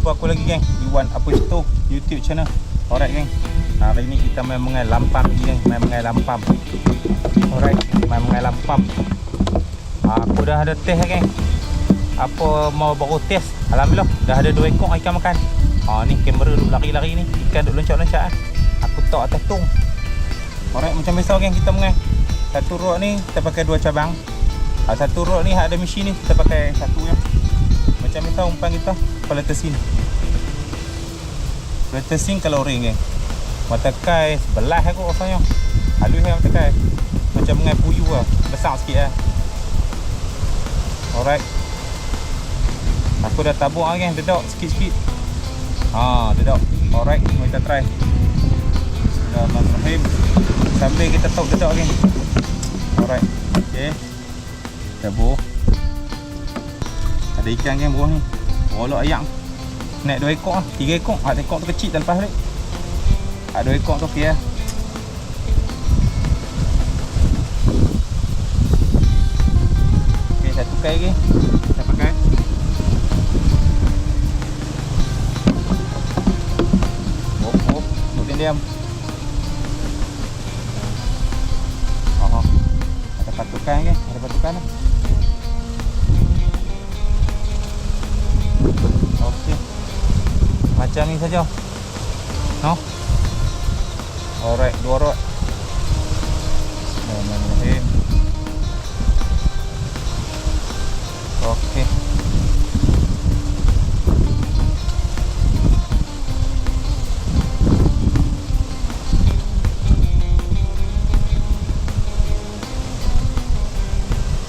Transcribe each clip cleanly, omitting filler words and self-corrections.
jumpa aku lagi geng di Wan Apa Itu YouTube channel. Alright geng, hari ni kita main mengai lampam ni geng, main mengai lampam. Alright, main mengai lampam. Aku dah ada test geng. Apa mau baru test, alhamdulillah dah ada 2 ekor ikan makan. Ni kamera duk lari-lari ni, ikan duk loncat-loncat kan. Aku tok atas tung. Alright, macam biasa geng, kita mengai satu rod ni kita pakai 2 cabang. Satu rod ni ada mesin ni kita pakai satu je. Macam biasa umpan kita kepala tersin. Kepala tersin kalau ring geng. Mata kai sebelah aku rasanya. Halus lah mata kai. Macam mengai puyuh lah, besar sikit lah. Alright. Aku dah tabung lah geng, dedok sikit-sikit. Dedok. Alright, mari kita try. Bismillahirrahmanirrahim. Sambil kita tok dedok geng. Alright. Okay. Tabur. Ada ikan geng bawah ni. Rolok ayam. Naik 2 ekor lah, 3 ekor. Ada ekor tu kecil tak lepas ni. Ada 2 ekor tu okey lah. Okey, satu kai lagi. Kita pakai. Hop. Duduk diam. Ada patukan ke? Ada patukan lah. Okey. Macam ni saja. No. Alright, 2 rod. Bismillahirrahmanirrahim. Okey.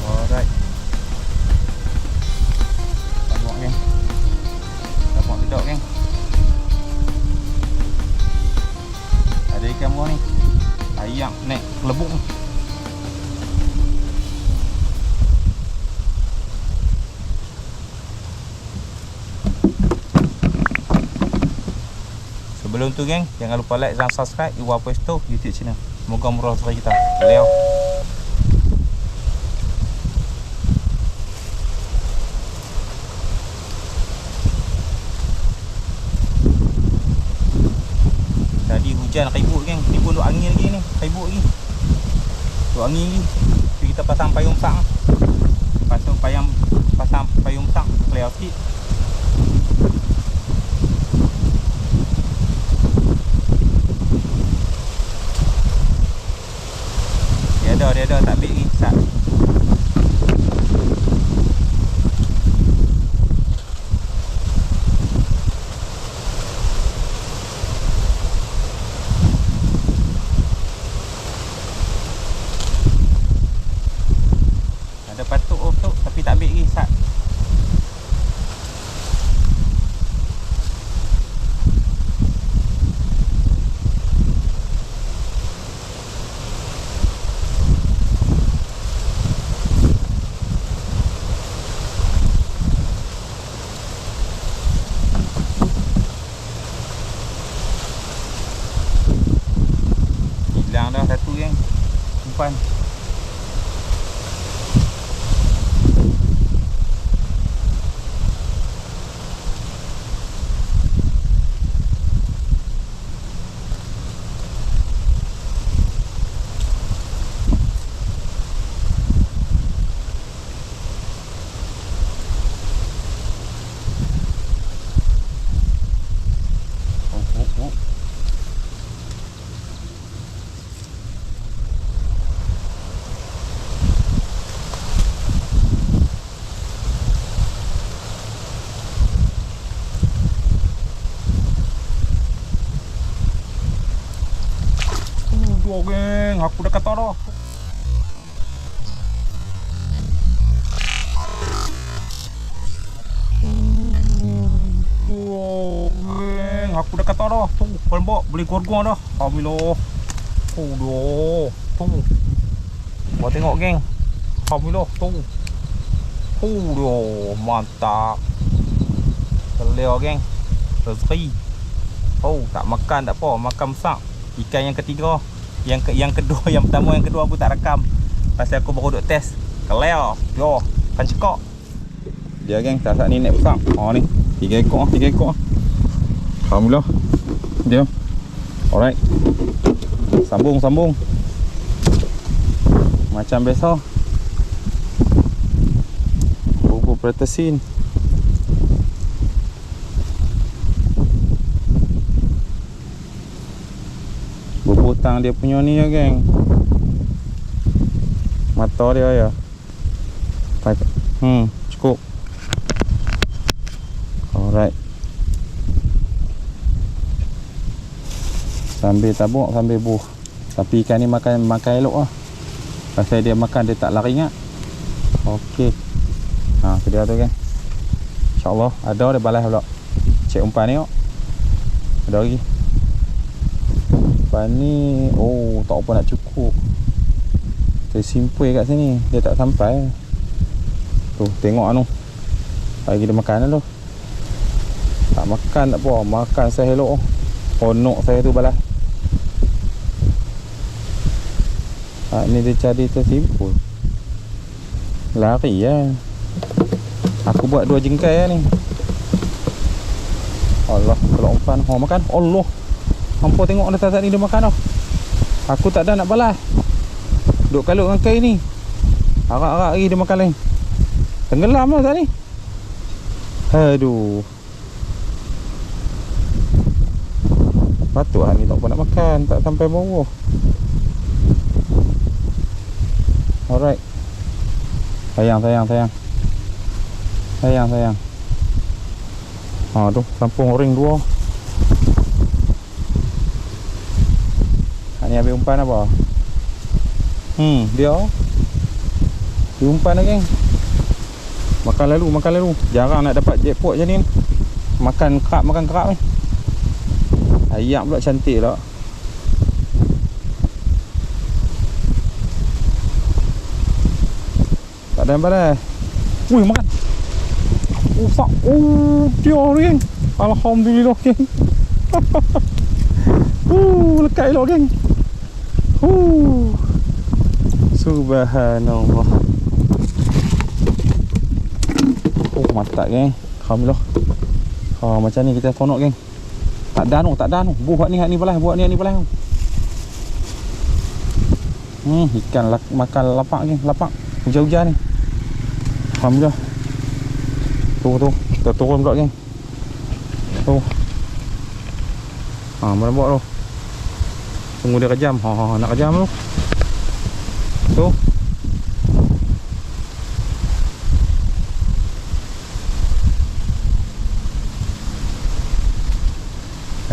Alright. Tabuk geng. Tabuk dedok geng. Ada ikan bawah ni. Ayam naik kelebuk ni. Sebelum tu geng, jangan lupa like dan subscribe Iwan Apa Itu YouTube channel. Semoga murah rezeki kita. Leo. Tadi hujan ribut geng, ni pun duk angin lagi ni, ribut lagi. Duk angin lagi. Jadi kita pasang payung besar. Pasang payung besar, clear sikit. Dia ada tak ambil lagi, sat. Ada patuk tapi tak ambil lagi, sat. Hilang dah satu geng umpan. Dua geng, aku dah kata dah. Dua geng, aku dah kata dah. Tu, pelembok boleh gorgong dah. Alhamdulillah. Dah. Tu. Buat tengok geng. Alhamdulillah tu. Dah, mantap. Kelio geng. Rezeki. Tak makan tak apa, makan besar. Ikan yang ketiga. Yang kedua, yang pertama, yang kedua aku tak rekam. Pasal aku baru duk test. Kelio. Yo, kan cekak. Dia geng, tak ni naik besar. Ni. 3 ekor Alhamdulillah. Dia. Alright. Sambung. Macam biasa. Bubur pretasin. Bubur tang dia punya ni ya, geng. Mata dia ya. Cukup. Alright. Sambil tabuk, sambil buh. Tapi ikan ni makan elok lah. Pasal dia makan, dia tak lari ingat. Okey. Tu dia tu, kan. InsyaAllah ada dia balas pula. Cek umpan ni, ada lagi. Umpan ni, tak apa nak cukup. Saya simpul kat sini, dia tak sampai. Tu, tengok anu. Bagi dia makan tu. Tak makan tak apa, makan saya elok. Honok saya tu balas. Ni dia cari tersimpul. Lari ya. Aku buat 2 jengkai ni. Allah, kalau umpan makan. Allah. Hampa tengok dah tak ni dia makan dah. Aku tak ada nak balas. Duk kalut dengan kai ni. Arak-arak lagi dia makan lain. Tenggelam lah tak ni. Aduh. Patut ni tak apa nak makan, tak sampai bawah. Alright. Sayang. Tu sampung ring 2. Ni ambil umpan apa? Dia umpan dah, geng. Makan lalu. Jarang nak dapat jackpot macam ni. Makan kerap ni. Ayak pula cantik lah. Tak ada balas. Makan. Sak. Dia ni, geng. Alhamdulillah, geng. Lekat elok, geng. Subhanallah. Mantap, geng. Alhamdulillah. Macam ni kita fonok, geng. Tak ada nu. Buat ni balas. Ikan makan lapak, geng. Lapak. Hujan-hujan ni. Alhamdulillah. Tu. Kita turun pula, geng. Tu. Mana buat tu? Tunggu dia kejam. Nak kejam tu. Tu.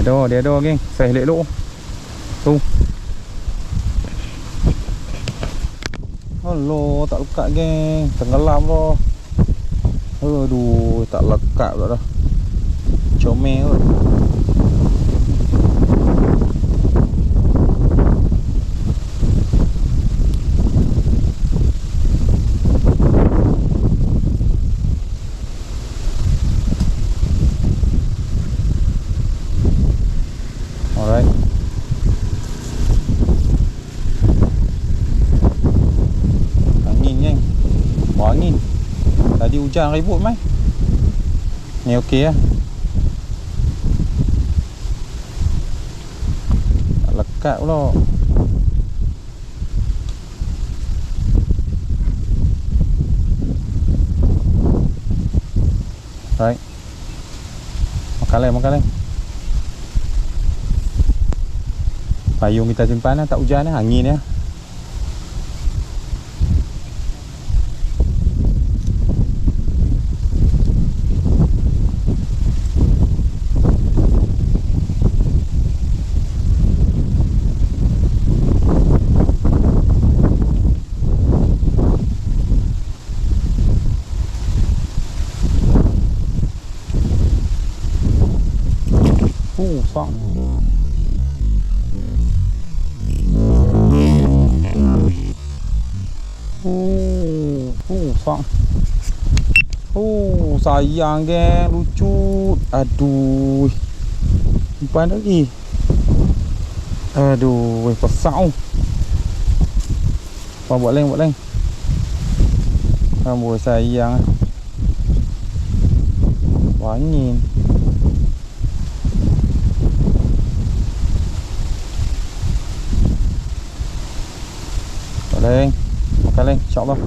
Dia ada, geng. Saya elok. Tu. Hello, tak lekat, geng. Tenggelam dah. Aduh, tak lekat pula dah. Comel kot. Alright. Angin, geng. Bawa angin. Tadi hujan ribut mai. Ni okey lah. Tak lekat pula. Right. Makan lain. Payung kita simpan lah, tak hujan lah, angin lah. Sang. Sang. Sayang, geng. Lucu. Aduh. Umpan lagi. Aduh, pesak. Buat lain. Amboi, sayang. angin. Leng, makan leng, insyaAllah.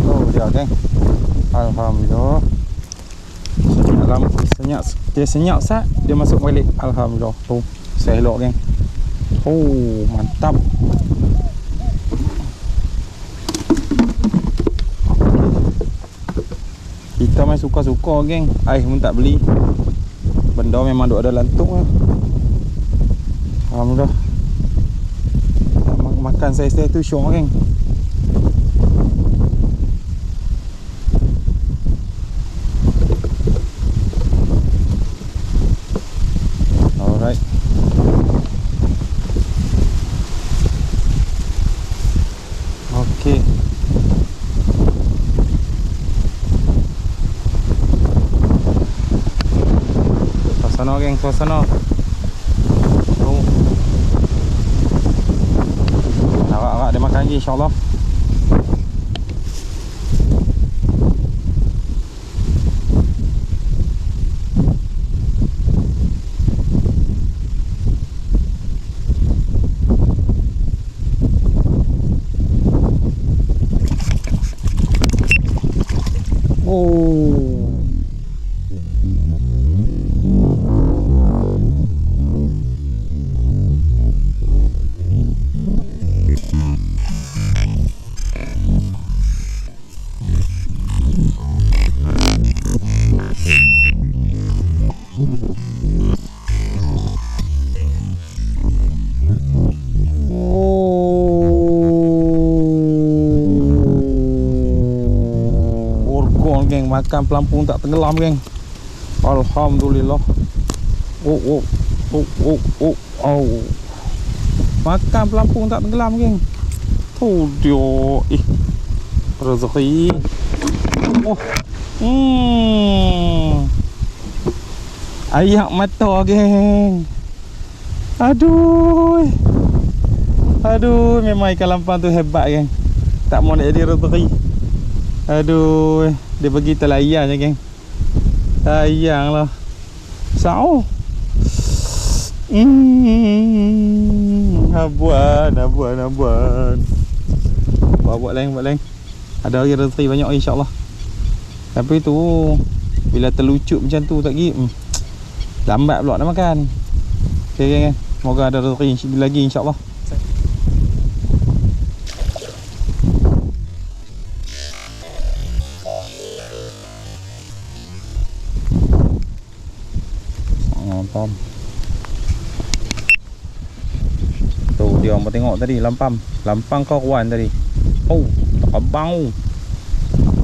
Oh, dia geng. Alhamdulillah. Senyap, dia senyap sat, dia masuk balik. Alhamdulillah. Tu, saya elok geng. Oh, mantap. Kita main suka-suka geng. Air pun tak beli. Benda memang duk ada lantung lah. Alhamdulillah. Makan saya tu syok geng. Alright. Okay. Suasana geng, suasana. Oh. Awak dia makan lagi insyaAllah. Geng, makan pelampung tak tenggelam geng. Alhamdulillah. Oh. Makan pelampung tak tenggelam geng. Tu dia. Rezeki. Oh. Ayak mata geng. Aduh, memang ikan lampang tu hebat geng. Tak mau nak jadi rezeki. Aduh, dia pergi telayan je geng. Sayang lah. Sao. Abuan. Buat lain. Ada lagi rezeki banyak insyaAllah. Tapi tu, bila terlucut macam tu tak pergi, lambat pula nak makan. Okay geng. Semoga ada rezeki lagi insyaAllah. Lampam. Tu dia orang tengok tadi lampam. Lampang kawan tadi. Oh, terbang.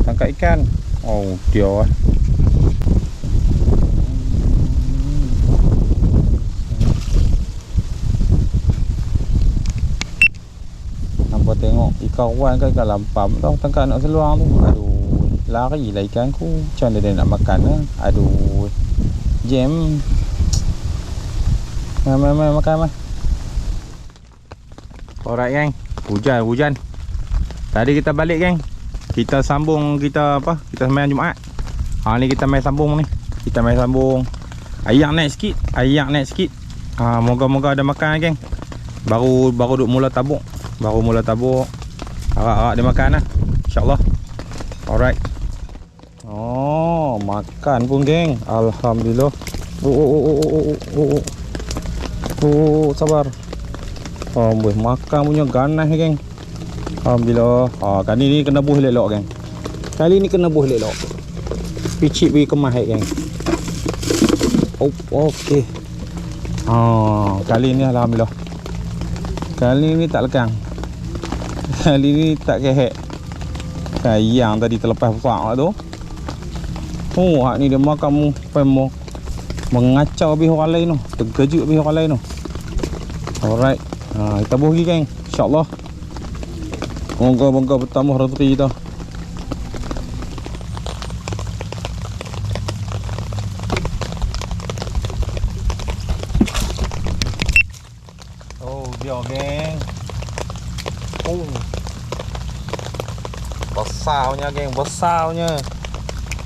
Tangkap ikan. Oh, dia Nampak tengok ikan kawan ke ikan lampam tau tangkap nak seluang tu. Aduh, lari lah ikan ku. Macam mana dia nak makan lah. Aduh. Jam. Mai makan mai. Alright geng. Hujan. Tadi kita balik geng. Kita sambung kita sembahyang Jumaat. Ni kita main sambung ni. Kita main sambung. Ayak naik sikit. Moga-moga ada makan geng. Baru duk mula tabuk. Harap dia makan lah. InsyaAllah. Alright. Oh, makan pun geng. Alhamdulillah. Sabar. Boleh makan punya ganas geng. Alhamdulillah. Kali ni kena buh elok geng. Picit pergi kemas geng. Okey. Kali ni alhamdulillah. Kali ni tak lekang. Kali ni tak kehek. Sayang tadi terlepas besar tu. Hak ni dia makan mu mengacau habis orang lain tu. Terkejut habis orang lain tu. Alright. Kita buh lagi geng. InsyaAllah. Moga-moga bertambah rezeki kita. Oh, dia geng. Oh. Besarnya geng, besarnya.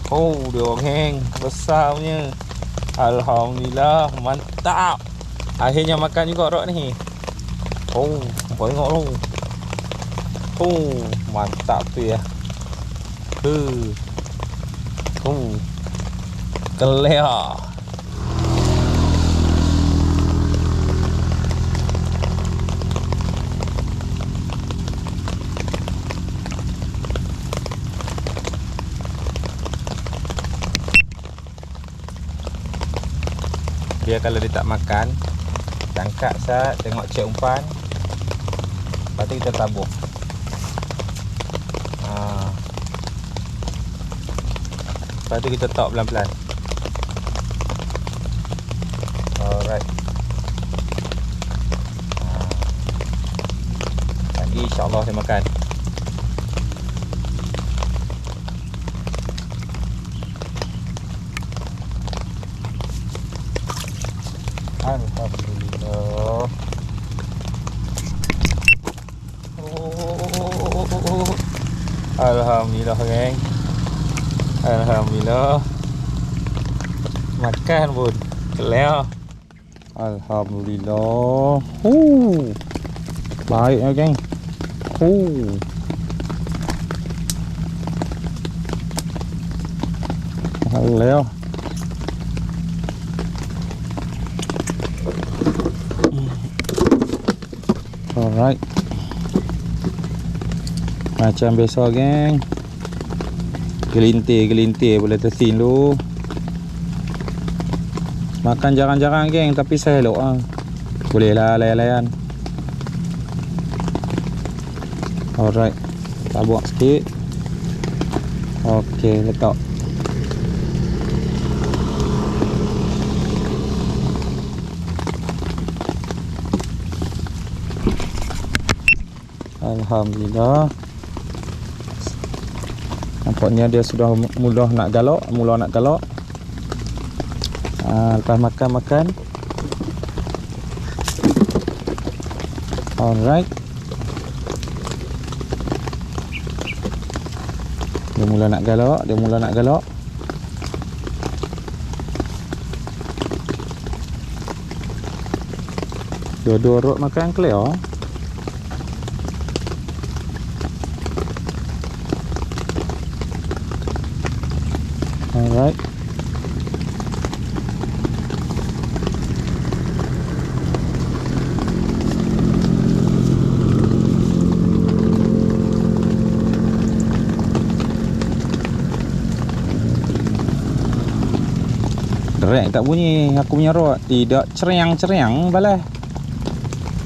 Oh, dia geng, besarnya. Alhamdulillah, mantap. Akhirnya makan juga rok ni. Oh, tengok lu. Oh, mantap tu ya. Kelih. Dia kalau dia tak makan, tangkap sat, tengok cek umpan. Lepas tu kita tabur. Lepas tu kita tok pelan-pelan. Alright. Lagi insya-Allah dia makan. Alhamdulillah. Alhamdulillah geng. Alhamdulillah. Makan pun kelih. Alhamdulillah. Baiknya geng. Kelih. Alright. Macam biasa geng. Gelintir boleh tersin lu. Makan jarang-jarang geng, tapi saya elok ah. Boleh lah layan-layan. Alright. Tabuk sikit. Okey, letak. Alhamdulillah. Nampaknya dia sudah mula nak galak. Lepas makan. Alright. Dia mula nak galak. Dua-dua rot makan clear. Alright. Derek tak bunyi aku punya rod. Tidak ceriang-ceriang balas.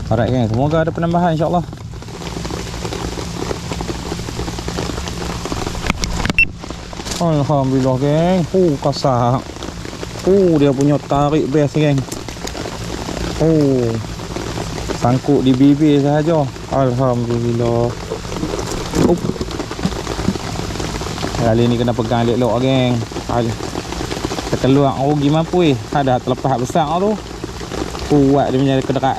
Alright geng, semoga ada penambahan insya-Allah. Alhamdulillah geng. Kasar. Dia punya tarik best geng. Sangkut di bibir sahaja. Alhamdulillah. Kali ni kena pegang elok-elok geng. Terkeluar rugi mampu ada terlepas besar tu. Kuat dia punya kedekat.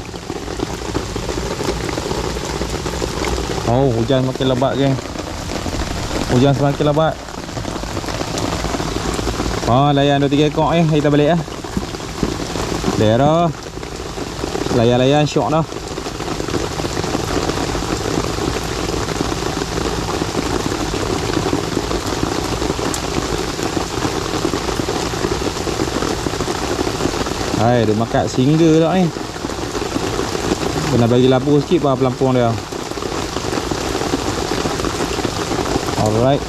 Hujan semakin lebat geng. Layan 2-3 ekor kita balik Lera. Layan syok dah. Dia makan singa tak ni. Kena bagi lampu sikit pelampung dia. Alright.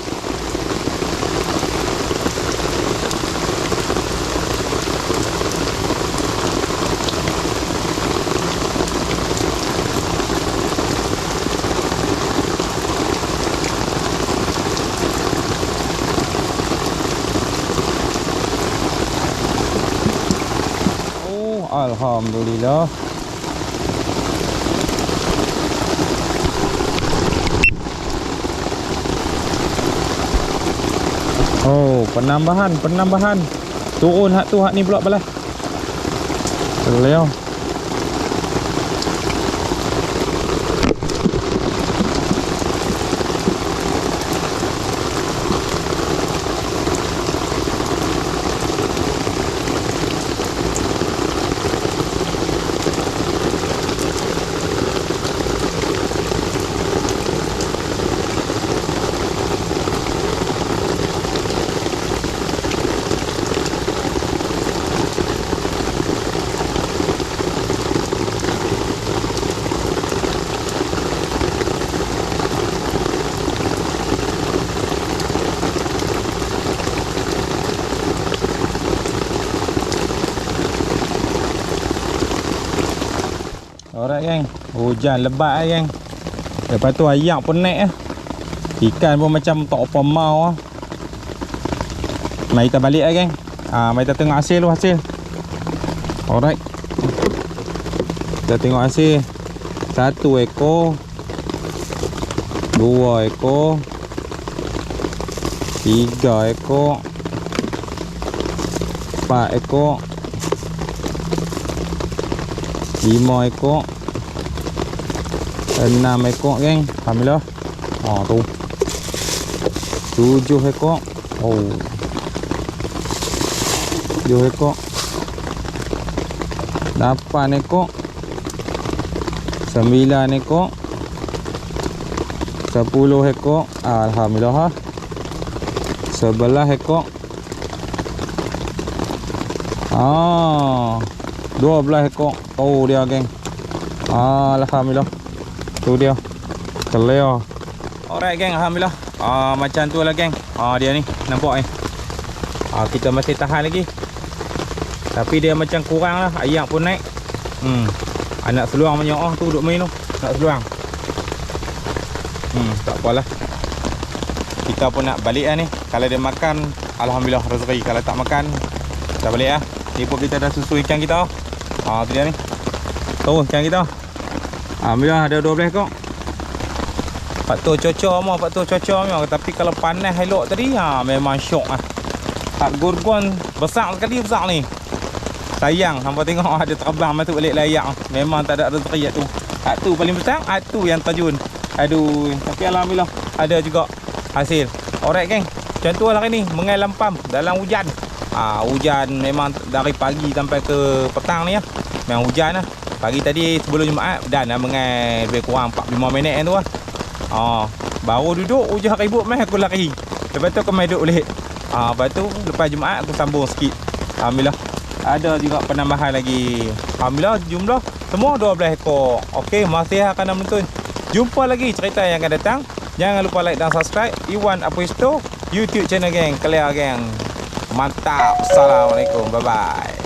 Alhamdulillah. Penambahan. Turun hak ni pula balas. Leo. Alright geng. Hujan lebat geng. Lepas tu ayak pun naik Ikan pun macam tak apa mau Mari kita balik geng. Mari kita tengok hasil tu hasil. Alright. Kita tengok hasil. 1 ekor, 2 ekor, 3 ekor, 4 ekor, 5 ekor, 6 ekor geng. Alhamdulillah. Tu 7 ekor. 7 ekor, 8 ekor, 9 ekor, 10 ekor. Alhamdulillah. 11 ekor. 12 ekor. Dia geng. Alhamdulillah. Tu dia. Clear. Alright geng, alhamdulillah. Macam tu lah geng. Dia ni, nampak ni. Kita masih tahan lagi. Tapi dia macam kurang lah. Ayak pun naik. Anak seluang menyoh tu duduk main tu. Anak seluang. Tak apalah. Kita pun nak balik lah ni. Kalau dia makan, alhamdulillah rezeki. Kalau tak makan, kita balik lah. Ni pun kita dah susu ikan kita. Tu dia ni. Tu ikan kita. Alhamdulillah ada 12 kok. Faktor cuaca mah, faktor cuaca mah. Tapi kalau panas elok tadi, memang syok lah. Tak gorgon besar sekali besar ni. Sayang, hampa tengok ada terbang masuk balik layak. Memang tak ada rezeki tu. Tu paling besar, tu yang tajun. Aduh, tapi alhamdulillah ada juga hasil. Alright geng. Macam tu lah hari ni, mengai lampam dalam hujan. Hujan memang dari pagi sampai ke petang ni . Memang hujan lah. Pagi tadi sebelum Jumaat dan mengai lebih kurang 45 minit tu lah. Baru duduk hujan ribut meh aku lari. Lepas tu aku main duduk balik. Lepas tu lepas Jumaat aku sambung sikit. Alhamdulillah. Ada juga penambahan lagi. Alhamdulillah jumlah semua 12 ekor. Okey, masih akan menonton. Jumpa lagi cerita yang akan datang. Jangan lupa like dan subscribe Iwan Apuisto YouTube channel geng. Clear geng. Mantap. Assalamualaikum. Bye bye.